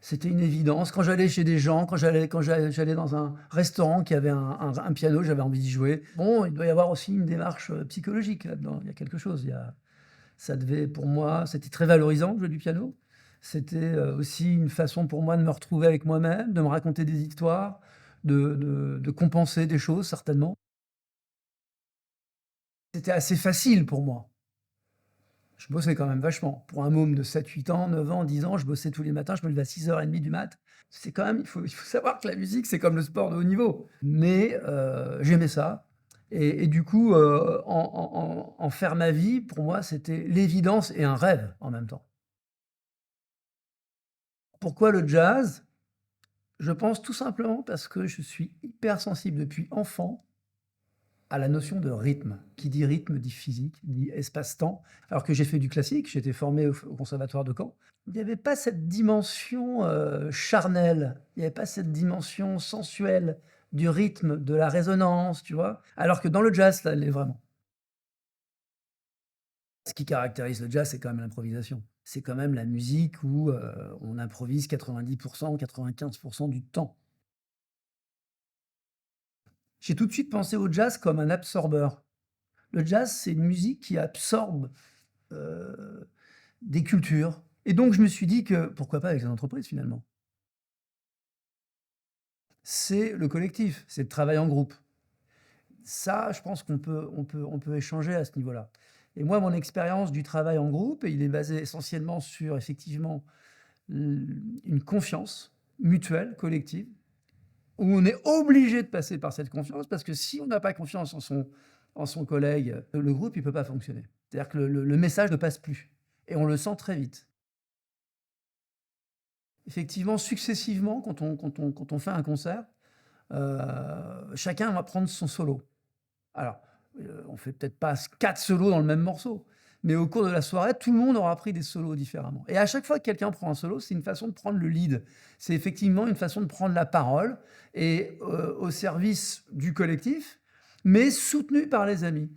C'était une évidence. Quand j'allais chez des gens, quand j'allais dans un restaurant qui avait un piano, j'avais envie d'y jouer. Bon, il doit y avoir aussi une démarche, psychologique là-dedans. Il y a quelque chose, ça devait pour moi c'était très valorisant de jouer du piano. C'était, aussi une façon pour moi de me retrouver avec moi-même, de me raconter des histoires, de compenser des choses certainement. C'était assez facile pour moi. Je bossais quand même vachement. Pour un môme de 7, 8 ans, 9 ans, 10 ans, je bossais tous les matins, je me levais à 6h30 du mat. C'est quand même il faut savoir que la musique, c'est comme le sport de haut niveau. Mais, j'aimais ça et du coup, en faire ma vie, pour moi, c'était l'évidence et un rêve en même temps. Pourquoi le jazz? Je pense tout simplement parce que je suis hyper sensible depuis enfant à la notion de rythme. Qui dit rythme dit physique, dit espace-temps. Alors que j'ai fait du classique, j'ai été formé au conservatoire de Caen. Il n'y avait pas cette dimension, charnelle, il n'y avait pas cette dimension sensuelle du rythme, de la résonance, tu vois? Alors que dans le jazz, ça l'est vraiment. Ce qui caractérise le jazz, c'est quand même l'improvisation. C'est quand même la musique où, on improvise 90 95 du temps. J'ai tout de suite pensé au jazz comme un absorbeur. Le jazz, c'est une musique qui absorbe, heu, des cultures et donc je me suis dit que pourquoi pas avec les entreprises finalement? C'est le collectif, c'est le travail en groupe. Ça, je pense qu'on peut échanger à ce niveau-là et moi, mon expérience du travail en groupe, il est basé essentiellement sur effectivement une confiance mutuelle, collective, où on est obligé de passer par cette confiance parce que si on n'a pas confiance en son collègue, le groupe, il peut pas fonctionner. C'est-à-dire que le message ne passe plus et on le sent très vite. Effectivement, successivement, quand on fait un concert, chacun va prendre son solo. Alors, on fait peut-être pas 4 solos dans le même morceau, mais au cours de la soirée, tout le monde aura pris des solos différemment et à chaque fois que quelqu'un prend un solo, c'est une façon de prendre le lead. C'est effectivement une façon de prendre la parole et au service du collectif, mais soutenu par les amis.